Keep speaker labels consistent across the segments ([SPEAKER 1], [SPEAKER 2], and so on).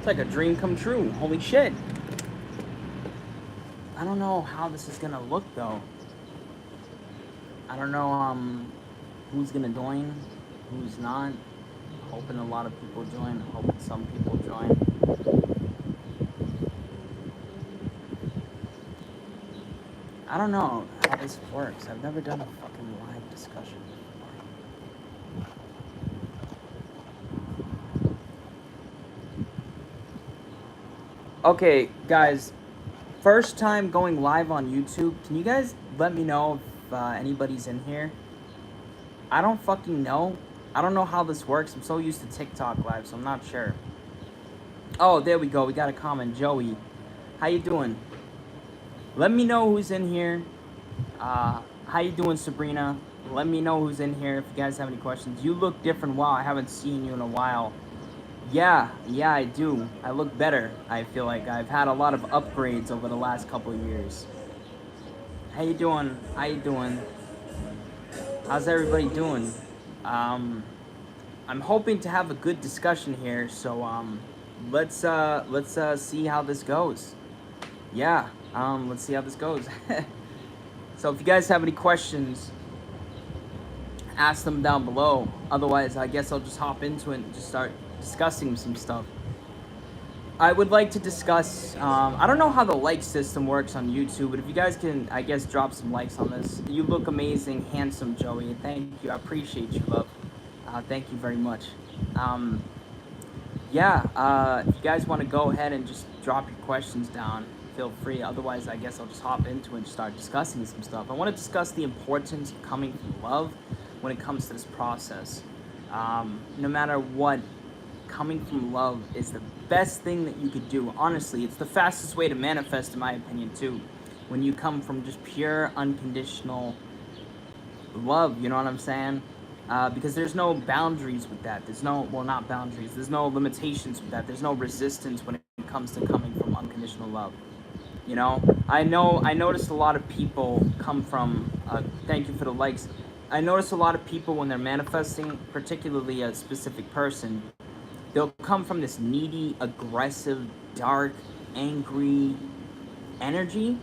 [SPEAKER 1] like a dream come true. Holy shit. I don't know how this is gonna look though. I don't know who's gonna join, who's not. Hoping a lot of people join, hoping some people join. I don't know how this works. I've never done a fucking live discussion before. Okay, guys, first time going live on YouTube. Can you guys let me know if anybody's in here? I don't fucking know. I don't know how this works. I'm so used to TikTok live, so I'm not sure. Oh, there we go. We got a comment. Joey, how you doing? Let me know who's in here. How you doing, Sabrina? Let me know who's in here if you guys have any questions. You look different. Wow, I haven't seen you in a while. Yeah, I do. I look better. I feel like I've had a lot of upgrades over the last couple of years. How you doing? How's everybody doing? I'm hoping to have a good discussion here, so let's see how this goes. Yeah, let's see how this goes. So if you guys have any questions, ask them down below. Otherwise, I guess I'll just hop into it and just start discussing some stuff. I would like to discuss, I don't know how the like system works on YouTube, but if you guys can, I guess, drop some likes on this. You look amazing, handsome, Joey. Thank you. I appreciate you, love. Thank you very much. If you guys want to go ahead and just drop your questions down, feel free. Otherwise, I guess I'll just hop into it and start discussing some stuff. I want to discuss the importance of coming from love when it comes to this process. No matter what, coming from love is the best thing that you could do. Honestly, it's the fastest way to manifest, in my opinion, too. When you come from just pure, unconditional love, you know what I'm saying? Because there's no boundaries with that. There's no, well, not boundaries. There's no limitations with that. There's no resistance when it comes to coming from unconditional love. You know, I noticed a lot of people come from, thank you for the likes. I notice a lot of people when they're manifesting, particularly a specific person, they'll come from this needy, aggressive, dark, angry energy.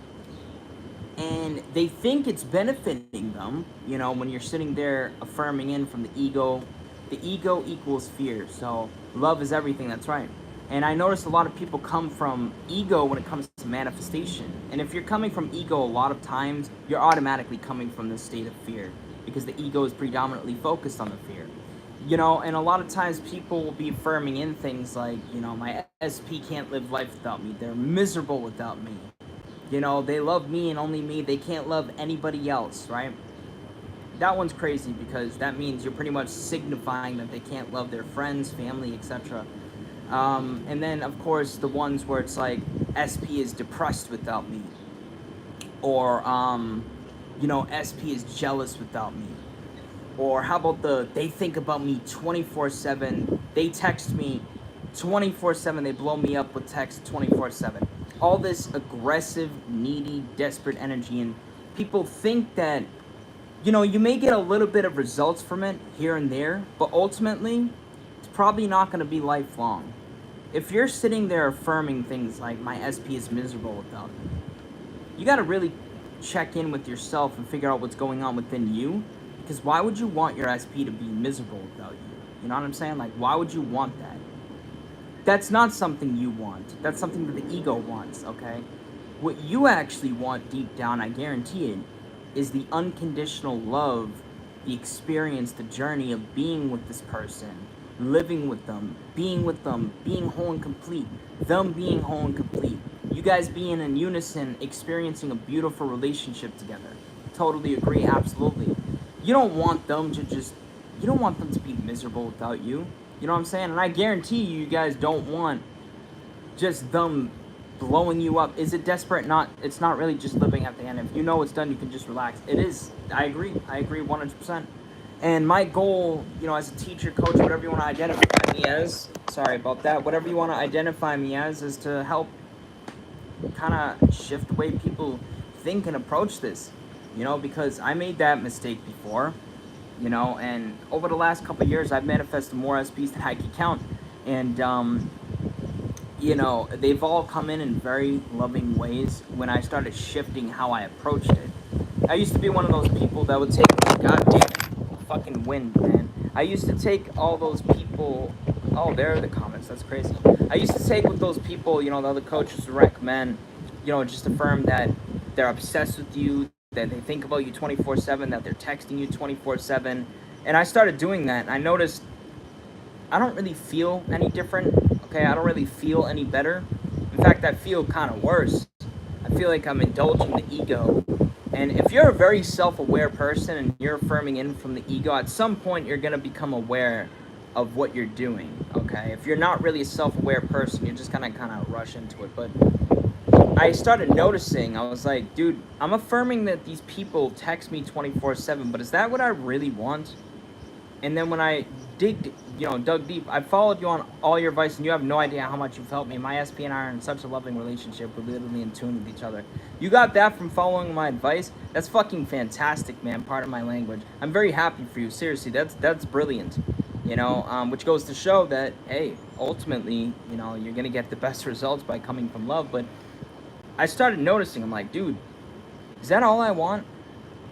[SPEAKER 1] And they think it's benefiting them, you know, when you're sitting there affirming in from the ego. The ego equals fear, so love is everything, that's right. And I notice a lot of people come from ego when it comes to manifestation. And if you're coming from ego a lot of times, you're automatically coming from this state of fear, because the ego is predominantly focused on the fear. You know, and a lot of times people will be affirming in things like, you know, my SP can't live life without me. They're miserable without me. You know, they love me and only me. They can't love anybody else, right? That one's crazy, because that means you're pretty much signifying that they can't love their friends, family, etc. And then, of course, the ones where it's like, SP is depressed without me. Or, you know, SP is jealous without me. Or how about they think about me 24/7. They text me 24/7. They blow me up with text 24/7. All this aggressive, needy, desperate energy. And people think that, you know, you may get a little bit of results from it here and there, but ultimately, it's probably not going to be lifelong. If you're sitting there affirming things like, my SP is miserable without me, you got to really check in with yourself and figure out what's going on within you. Because why would you want your SP to be miserable without you? You know what I'm saying? Like, why would you want that? That's not something you want. That's something that the ego wants, okay? What you actually want deep down, I guarantee it, is the unconditional love, the experience, the journey of being with this person, living with them, being whole and complete, them being whole and complete. You guys being in unison, experiencing a beautiful relationship together. Totally agree, absolutely. You don't want them to be miserable without you. You know what I'm saying? And I guarantee you guys don't want just them blowing you up. Is it desperate? Not. It's not really just living at the end. If you know it's done, you can just relax. It is. I agree 100%. And my goal, you know, as a teacher, coach, whatever you want to identify me as, sorry about that, whatever you want to identify me as, is to help kind of shift the way people think and approach this. You know, because I made that mistake before, you know, and over the last couple of years, I've manifested more SPs than I can count. And you know, they've all come in very loving ways when I started shifting how I approached it. I used to be one of those people that would take, god damn it, fucking wind, man. I used to take all those people, oh, there are the comments, that's crazy. I used to take with those people, you know, the other coaches would recommend, you know, just affirm that they're obsessed with you, that they think about you 24/7, that they're texting you 24/7. And I started doing that, and I noticed I don't really feel any different. Okay, I don't really feel any better. In fact, I feel kind of worse. I feel like I'm indulging the ego. And if you're a very self-aware person and you're affirming in from the ego, at some point you're gonna become aware of what you're doing. Okay, if you're not really a self-aware person, you're just gonna kind of rush into it. But I started noticing, I was like, dude, I'm affirming that these people text me 24/7, but is that what I really want? And then when I dug deep, I followed you on all your advice, and you have no idea how much you've helped me. My SP and I are in such a loving relationship. We're literally in tune with each other. You got that from following my advice? That's fucking fantastic, man. Pardon my language. I'm very happy for you. Seriously, that's brilliant. You know, which goes to show that, hey, ultimately, you know, you're gonna get the best results by coming from love. But I started noticing, I'm like, dude, is that all I want?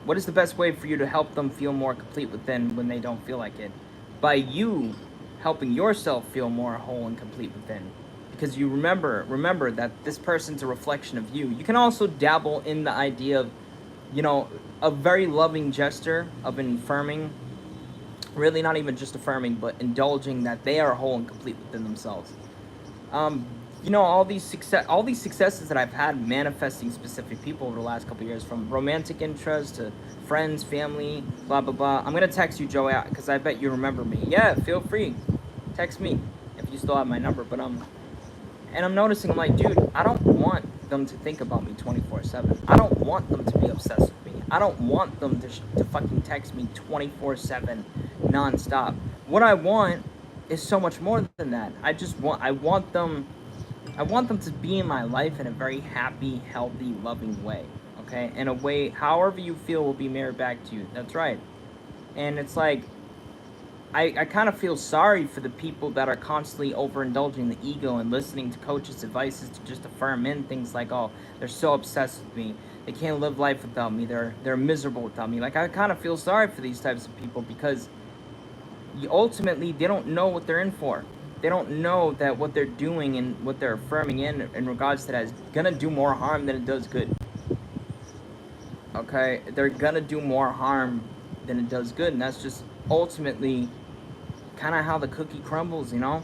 [SPEAKER 1] What is the best way for you to help them feel more complete within when they don't feel like it? By you helping yourself feel more whole and complete within. Because you remember that this person's a reflection of you. You can also dabble in the idea of, you know, a very loving gesture of affirming, really not even just affirming, but indulging that they are whole and complete within themselves. Um, you know, all these successes that I've had manifesting specific people over the last couple of years, from romantic interests to friends, family, blah blah blah. I'm gonna text you, Joey, because I bet you remember me. Yeah, feel free, text me if you still have my number. But and I'm noticing, I'm like, dude, I don't want them to think about me 24/7. I don't want them to be obsessed with me. I don't want them to fucking text me 24/7, nonstop. What I want is so much more than that. I want them to be in my life in a very happy, healthy, loving way. Okay? In a way, however you feel will be mirrored back to you. That's right. And it's like, I kind of feel sorry for the people that are constantly overindulging the ego and listening to coaches' advices to just affirm in things like, oh, they're so obsessed with me. They can't live life without me. They're miserable without me. Like, I kind of feel sorry for these types of people because ultimately they don't know what they're in for. They don't know that what they're doing and what they're affirming in regards to that is gonna do more harm than it does good. Okay, they're gonna do more harm than it does good, and that's just ultimately kind of how the cookie crumbles, you know.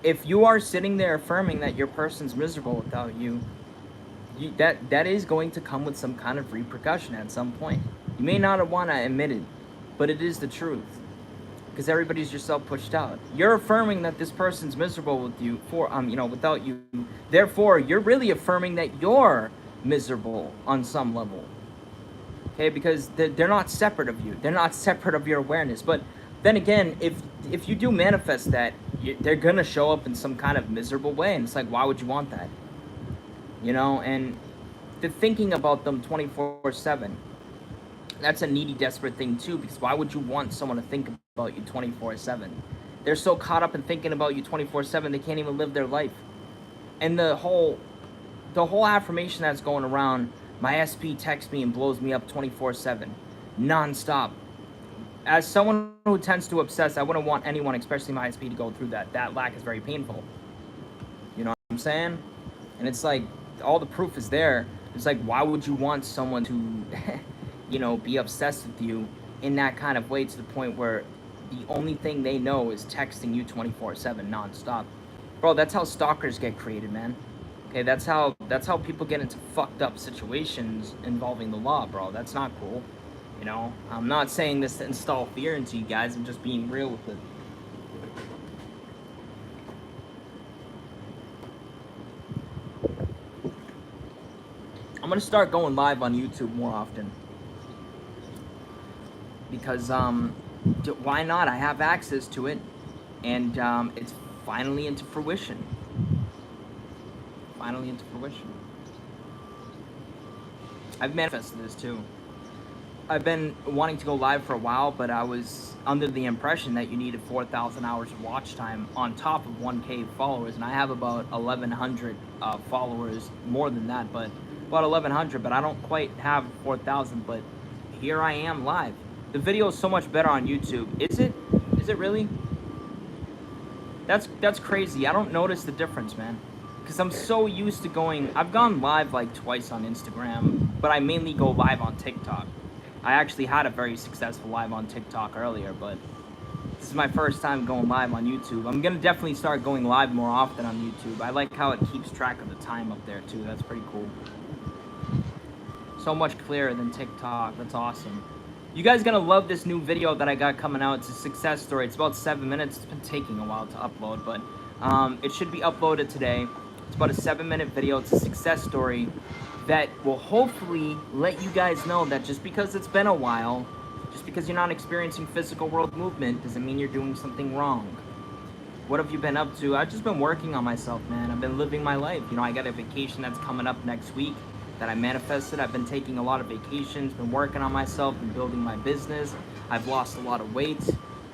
[SPEAKER 1] If you are sitting there affirming that your person's miserable without you, that is going to come with some kind of repercussion at some point. You may not want to admit it, but it is the truth, because everybody's yourself pushed out. You're affirming that this person's miserable with you without you. Therefore, you're really affirming that you're miserable on some level. Okay, because they're not separate of you. They're not separate of your awareness. But then again, if you do manifest that, they're gonna show up in some kind of miserable way, and it's like, why would you want that? You know, and the thinking about them 24/7. That's a needy, desperate thing too, because why would you want someone to think about you 24/7? They're so caught up in thinking about you 24/7, they can't even live their life. And the whole affirmation that's going around, my SP texts me and blows me up 24/7, nonstop. As someone who tends to obsess, I wouldn't want anyone, especially my SP, to go through that. That lack is very painful. You know what I'm saying? And it's like, all the proof is there. It's like, why would you want someone to, be obsessed with you in that kind of way, to the point where the only thing they know is texting you 24/7 nonstop? Bro, that's how stalkers get created, man. Okay, that's how people get into fucked up situations involving the law, bro. That's not cool. You know, I'm not saying this to install fear into you guys. I'm just being real with it. I'm gonna start going live on YouTube more often, because why not? I have access to it, and it's finally into fruition. Finally into fruition. I've manifested this too. I've been wanting to go live for a while, but I was under the impression that you needed 4,000 hours of watch time on top of 1K followers, and I have about 1,100 followers, more than that, but about 1,100, but I don't quite have 4,000, but here I am live. The video is so much better on YouTube. Is it? Is it really? That's crazy. I don't notice the difference, man. Because I'm so used to going... I've gone live like twice on Instagram, but I mainly go live on TikTok. I actually had a very successful live on TikTok earlier, but this is my first time going live on YouTube. I'm going to definitely start going live more often on YouTube. I like how it keeps track of the time up there, too. That's pretty cool. So much clearer than TikTok. That's awesome. You guys gonna love this new video that I got coming out. It's a success story. It's about 7 minutes. It's been taking a while to upload, but it should be uploaded today. It's about a 7-minute video. It's a success story that will hopefully let you guys know that just because it's been a while, just because you're not experiencing physical world movement, doesn't mean you're doing something wrong. What have you been up to? I've just been working on myself, man. I've been living my life. You know, I got a vacation that's coming up next week that I manifested. I've been taking a lot of vacations, been working on myself, been building my business. I've lost a lot of weight,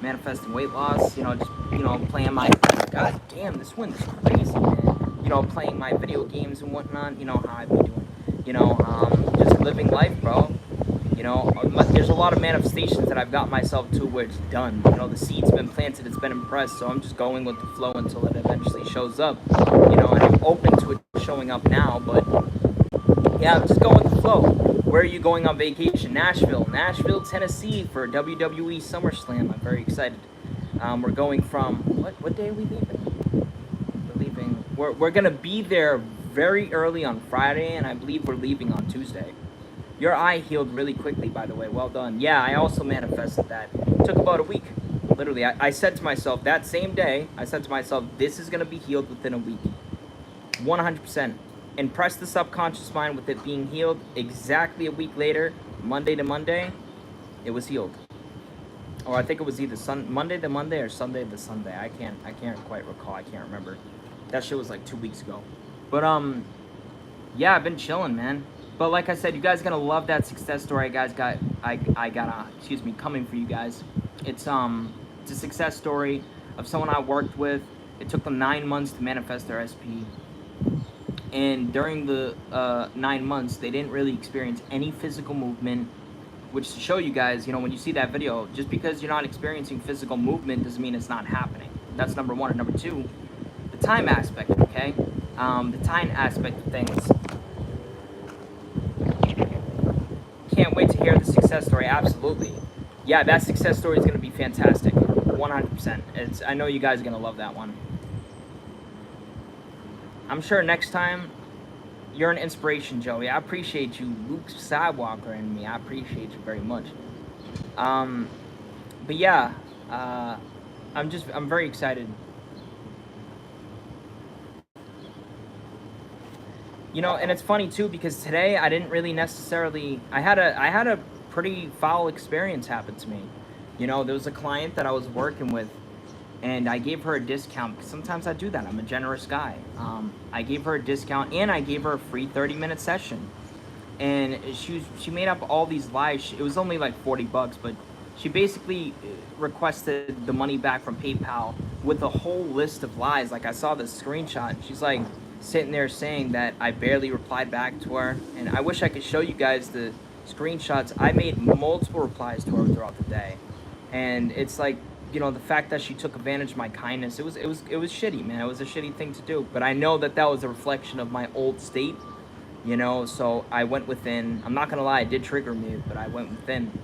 [SPEAKER 1] manifesting weight loss, you know, just, you know, playing my, god damn, this wind is crazy, man. You know, playing my video games and whatnot, you know, how I've been doing, you know, just living life, bro. You know, there's a lot of manifestations that I've got myself to where it's done. You know, the seed's been planted, it's been impressed, so I'm just going with the flow until it eventually shows up. You know, and I'm open to it showing up now, but yeah, just go with the flow. Where are you going on vacation? Nashville, Tennessee for WWE SummerSlam. I'm very excited. We're going from, what day are we leaving? We're leaving, we're gonna be there very early on Friday, and I believe we're leaving on Tuesday. Your eye healed really quickly, by the way. Well done. Yeah, I also manifested that. It took about a week. Literally, I said to myself that same day, I said to myself, this is gonna be healed within a week. 100%. Impress the subconscious mind with it being healed. Exactly a week later, Monday to Monday, it was healed. Or I think it was either Monday to Monday or Sunday to Sunday. I can't quite recall. I can't remember. That shit was like 2 weeks ago. But yeah, I've been chilling, man. But like I said, you guys are gonna love that success story I got excuse me, coming for you guys. It's a success story of someone I worked with. It took them 9 months to manifest their SP. And during the 9 months, they didn't really experience any physical movement, which to show you guys, you know, when you see that video, just because you're not experiencing physical movement doesn't mean it's not happening. That's number one. And number two, the time aspect, okay? The time aspect of things. Can't wait to hear the success story, absolutely. Yeah, that success story is going to be fantastic, 100%. I know you guys are going to love that one. I'm sure next time, you're an inspiration, Joey. I appreciate you, Luke Skywalker, and me. I appreciate you very much. But yeah, I'm very excited. You know, and it's funny too, because today I didn't really necessarily, I had a pretty foul experience happen to me. You know, there was a client that I was working with, and I gave her a discount, because sometimes I do that. I'm a generous guy. I gave her a discount, and I gave her a free 30-minute session. And she made up all these lies. It was only like 40 bucks, but she basically requested the money back from PayPal with a whole list of lies. Like, I saw this screenshot. She's like sitting there saying that I barely replied back to her. And I wish I could show you guys the screenshots. I made multiple replies to her throughout the day. And it's like, you know, the fact that she took advantage of my kindness, it was shitty, man. It was a shitty thing to do. But I know that that was a reflection of my old state, you know, so I went within. I'm not gonna lie, it did trigger me, but I went within.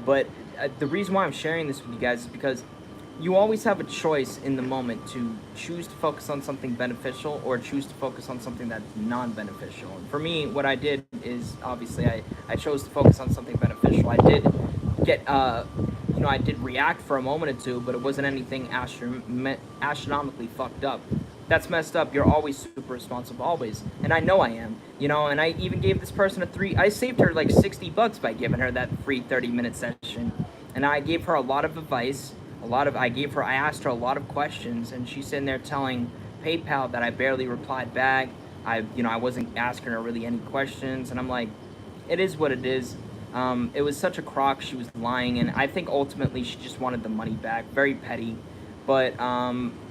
[SPEAKER 1] But the reason why I'm sharing this with you guys is because you always have a choice in the moment to choose to focus on something beneficial or choose to focus on something that's non-beneficial. And for me, what I did is, obviously, I chose to focus on something beneficial. I did get, you know, I did react for a moment or two, but it wasn't anything astronomically fucked up. That's messed up. You're always super responsible, always. And I know I am, you know, and I even gave this person I saved her like 60 bucks by giving her that free 30-minute session. And I gave her a lot of advice, I asked her a lot of questions, and she's sitting there telling PayPal that I barely replied back. I wasn't asking her really any questions, and I'm like, it is what it is. It was such a crock. She was lying, and I think ultimately she just wanted the money back. Very petty. But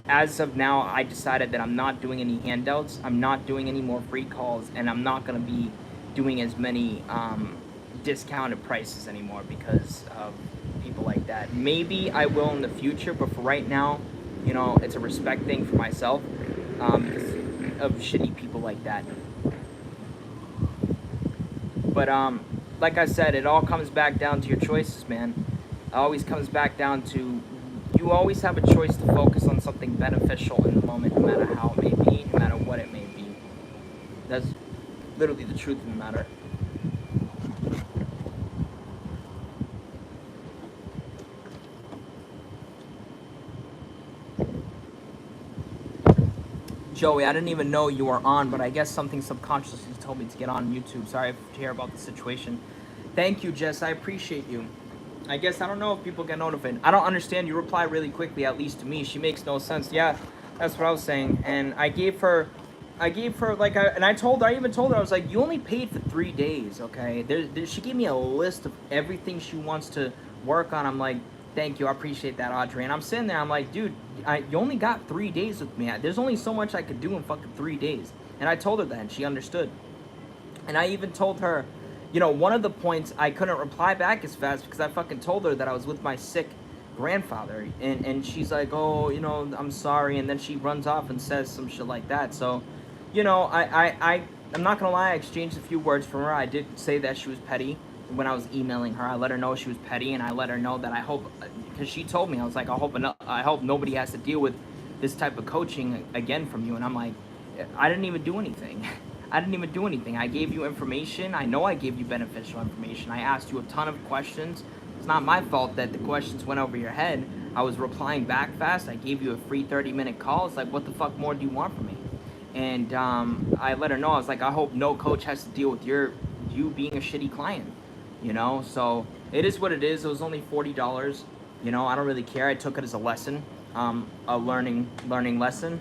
[SPEAKER 1] as of now, I decided that I'm not doing any handouts. I'm not doing any more free calls, and I'm not going to be doing as many discounted prices anymore because of people like that. Maybe I will in the future, but for right now, you know, it's a respect thing for myself because of shitty people like that. But like I said, it all comes back down to your choices, man. It always comes back down to you always have a choice to focus on something beneficial in the moment, no matter how it may be, no matter what it may be. That's literally the truth of the matter. Joey, I didn't even know you were on, but I guess something subconsciously told me to get on YouTube. Sorry to hear about the situation. Thank you, Jess. I appreciate you. I guess I don't know if people get notified. I don't understand. You reply really quickly, at least to me. She makes no sense. Yeah, that's what I was saying. And I gave her like, I even told her, I was like, you only paid for 3 days, okay? She gave me a list of everything she wants to work on. I'm like, thank you, I appreciate that, Audrey. And I'm sitting there, I'm like, dude, you only got 3 days with me. There's only so much I could do in fucking 3 days. And I told her that, and she understood. And I even told her, you know, one of the points I couldn't reply back as fast because I fucking told her that I was with my sick grandfather. And she's like, oh, you know, I'm sorry. And then she runs off and says some shit like that. So, you know, I'm not gonna lie, I exchanged a few words from her. I did say that she was petty when I was emailing her. I let her know she was petty, and I let her know that I hope, because she told me, I was like, I hope nobody has to deal with this type of coaching again from you. And I'm like, I didn't even do anything. I didn't even do anything. I gave you information. I know I gave you beneficial information. I asked you a ton of questions. It's not my fault that the questions went over your head. I was replying back fast. I gave you a free 30-minute call. It's like, what the fuck more do you want from me? And I let her know, I was like, I hope no coach has to deal with you being a shitty client, you know? So it is what it is. It was only $40, you know? I don't really care. I took it as a lesson, a learning lesson.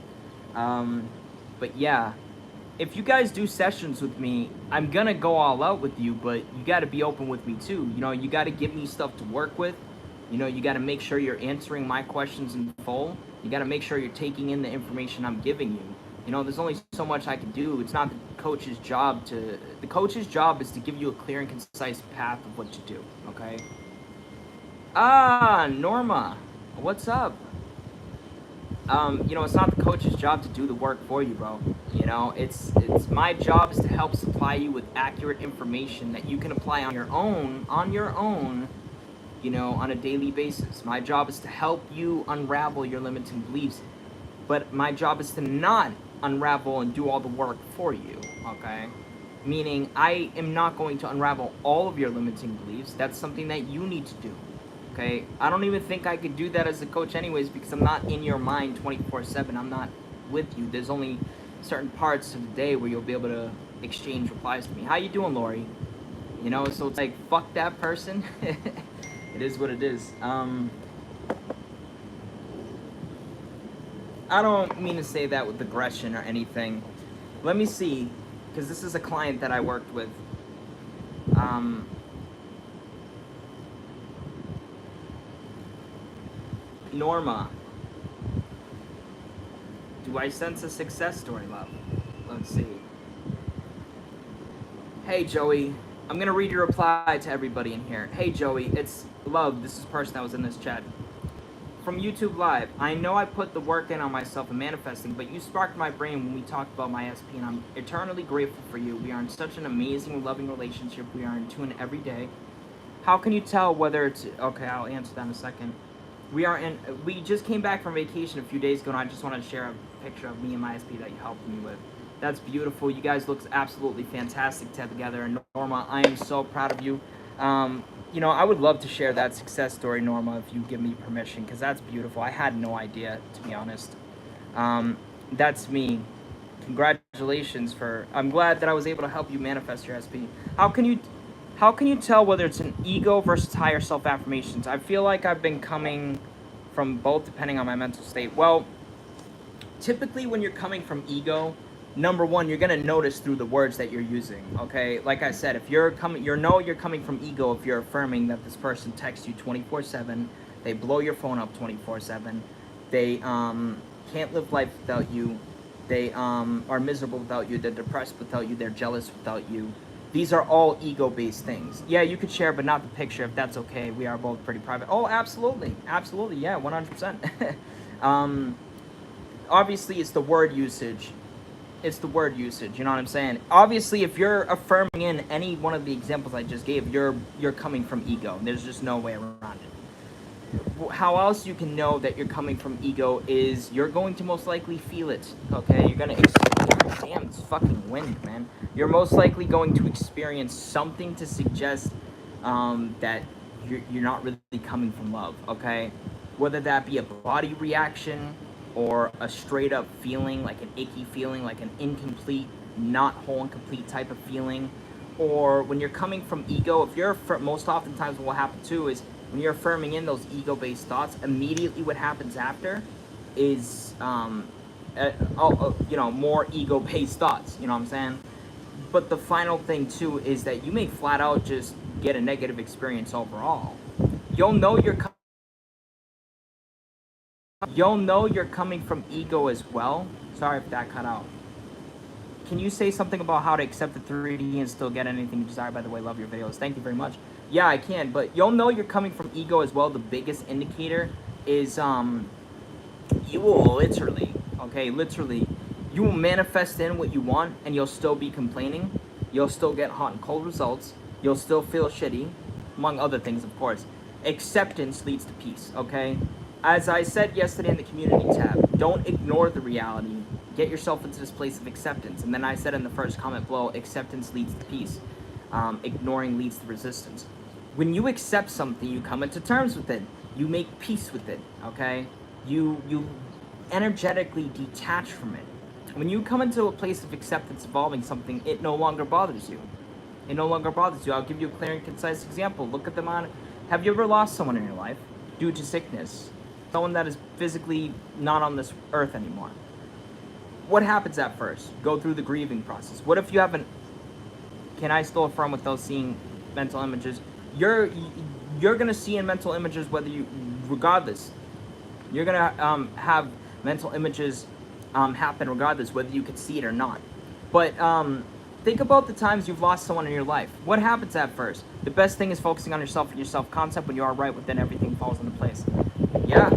[SPEAKER 1] But yeah, if you guys do sessions with me, I'm gonna go all out with you, but you gotta be open with me too. You know, you gotta give me stuff to work with. You know, you gotta make sure you're answering my questions in full. You gotta make sure you're taking in the information I'm giving you. You know, there's only so much I can do. It's not the coach's job the coach's job is to give you a clear and concise path of what to do, okay? Ah, Norma, what's up? You know, it's not the coach's job to do the work for you, bro. You know, it's my job is to help supply you with accurate information that you can apply on your own, you know, on a daily basis. My job is to help you unravel your limiting beliefs, but my job is to not unravel and do all the work for you, okay? Meaning I am not going to unravel all of your limiting beliefs. That's something that you need to do, okay? I don't even think I could do that as a coach anyways because I'm not in your mind 24/7. I'm not with you. There's only certain parts of the day where you'll be able to exchange replies to me. How you doing, Lori? You know, so it's like, fuck that person. It is what it is. I don't mean to say that with aggression or anything. Let me see, because this is a client that I worked with. Norma, do I sense a success story, love? Let's see. Hey, Joey. I'm going to read your reply to everybody in here. Hey, Joey, it's Love. This is the person that was in this chat. From YouTube Live, I know I put the work in on myself and manifesting, but you sparked my brain when we talked about my SP, and I'm eternally grateful for you. We are in such an amazing, loving relationship. We are in tune every day. How can you tell whether it's... Okay, I'll answer that in a second. We just came back from vacation a few days ago, and I just wanted to share a picture of me and my SP that you helped me with. That's beautiful. You guys look absolutely fantastic together. And Norma, I am so proud of you. You know, I would love to share that success story, Norma, if you give me permission, because that's beautiful. I had no idea, to be honest. That's me. Congratulations I'm glad that I was able to help you manifest your SP. How can you tell whether it's an ego versus higher self-affirmations? I feel like I've been coming from both depending on my mental state. Well, typically when you're coming from ego, number one, you're gonna notice through the words that you're using. Okay, like I said, if you're coming, you're coming from ego if you're affirming that this person texts you 24/7, they blow your phone up 24/7, they can't live life without you, they are miserable without you, they're depressed without you, they're jealous without you. These are all ego-based things. Yeah, you could share, but not the picture, if that's okay. We are both pretty private. Oh, absolutely, absolutely, yeah, 100%. Obviously, it's the word usage. It's the word usage. You know what I'm saying? Obviously, if you're affirming in any one of the examples I just gave, you're coming from ego. There's just no way around it. How else you can know that you're coming from ego is you're going to most likely feel it. Okay, you're gonna. Damn, it's fucking wind, man. You're most likely going to experience something to suggest that you're not really coming from love. Okay, whether that be a body reaction or a straight up feeling, like an icky feeling, like an incomplete, not whole and complete type of feeling, or when you're coming from ego, if you're, most oftentimes what will happen too is when you're affirming in those ego-based thoughts, immediately what happens after is, more ego-based thoughts, you know what I'm saying? But the final thing too is that you may flat out just get a negative experience overall. You'll know you're coming from ego as well. Sorry if that cut out. Can you say something about how to accept the 3D and still get anything you desire? By the way, love your videos. Thank you very much. Yeah, I can, but you'll know you're coming from ego as well. The biggest indicator is you will literally, you will manifest in what you want and you'll still be complaining. You'll still get hot and cold results. You'll still feel shitty, among other things, of course. Acceptance leads to peace, okay? As I said yesterday in the community tab, don't ignore the reality. Get yourself into this place of acceptance. And then I said in the first comment below, acceptance leads to peace. Ignoring leads to resistance. When you accept something, you come into terms with it. You make peace with it, okay? You energetically detach from it. When you come into a place of acceptance involving something, it no longer bothers you. It no longer bothers you. I'll give you a clear and concise example. Look at them on. Have you ever lost someone in your life due to sickness? Someone that is physically not on this earth anymore. What happens at first? Go through the grieving process. What if you haven't? Can I still affirm without seeing mental images? You're gonna see in mental images whether you, regardless. You're gonna have mental images happen regardless whether you could see it or not. But think about the times you've lost someone in your life. What happens at first? The best thing is focusing on yourself and your self-concept. When you are right within, everything falls into place. Yeah,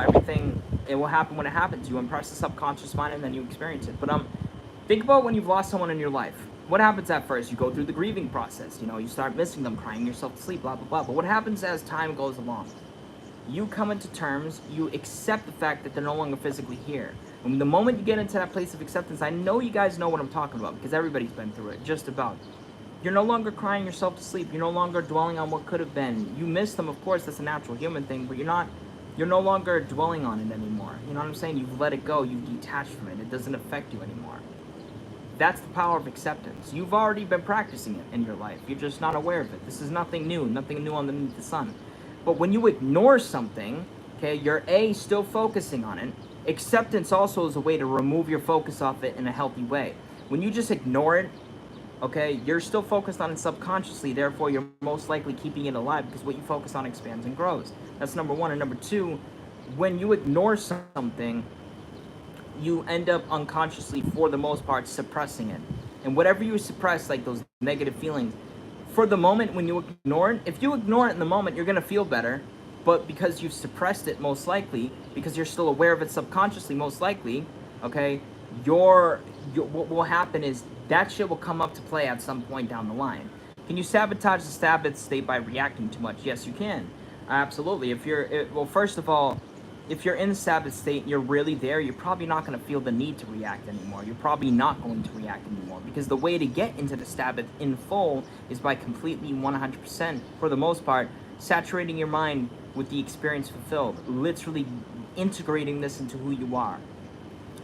[SPEAKER 1] everything, it will happen when it happens. You impress the subconscious mind and then you experience it. But think about when you've lost someone in your life. What happens at first? You go through the grieving process. You start missing them, crying yourself to sleep, blah, blah, blah. But what happens as time goes along? You come into terms, you accept the fact that they're no longer physically here. And the moment you get into that place of acceptance, I know you guys know what I'm talking about because everybody's been through it, just about. You're no longer crying yourself to sleep. You're no longer dwelling on what could have been. You miss them, of course, that's a natural human thing, but you're no longer dwelling on it anymore. You know what I'm saying? You've let it go. You've detached from it. It doesn't affect you anymore. That's the power of acceptance. You've already been practicing it in your life. You're just not aware of it. This is nothing new underneath the sun. But when you ignore something, okay, you're still focusing on it. Acceptance also is a way to remove your focus off it in a healthy way. When you just ignore it, okay, you're still focused on it subconsciously, therefore you're most likely keeping it alive because what you focus on expands and grows. That's number one. And number two, when you ignore something, you end up unconsciously, for the most part, suppressing it. And whatever you suppress, like those negative feelings, for the moment when you ignore it, if you ignore it in the moment, you're going to feel better. But because you've suppressed it, most likely, because you're still aware of it subconsciously, most likely, okay, what will happen is that shit will come up to play at some point down the line. Can you sabotage the Sabbath state by reacting too much? Yes, you can. Absolutely. Well, first of all, if you're in the Sabbath state and you're really there, you're probably not going to feel the need to react anymore. You're probably not going to react anymore because the way to get into the Sabbath in full is by completely 100%, for the most part, saturating your mind with the experience fulfilled, literally integrating this into who you are.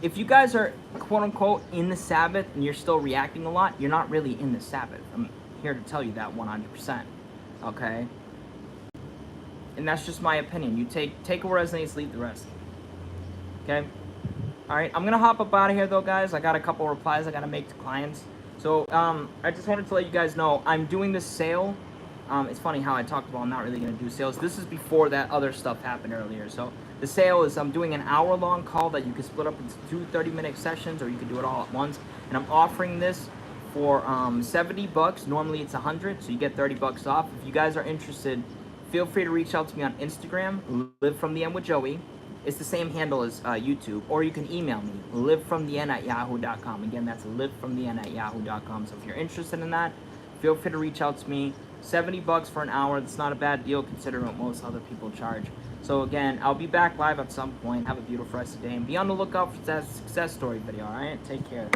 [SPEAKER 1] If you guys are quote-unquote in the Sabbath and you're still reacting a lot, you're not really in the Sabbath. I'm here to tell you that 100%, okay? And that's just my opinion. You take what resonates, leave the rest, okay? All right, I'm gonna hop up out of here though, guys. I got a couple replies I gotta make to clients. So I just wanted to let you guys know I'm doing this sale. It's funny how I talked about I'm not really gonna do sales. This is before that other stuff happened earlier. So the sale is I'm doing an hour-long call that you can split up into 2 30-minute sessions, or you can do it all at once. And I'm offering this for $70. Normally it's 100, so you get $30 off. If you guys are interested, feel free to reach out to me on Instagram, Live From The End with Joey. It's the same handle as YouTube, or you can email me, livefromtheend@yahoo.com. Again, that's livefromtheend@yahoo.com. So if you're interested in that, feel free to reach out to me. $70 for an hour. That's not a bad deal considering what most other people charge. So again, I'll be back live at some point. Have a beautiful rest of the day, and be on the lookout for that success story video. All right, take care.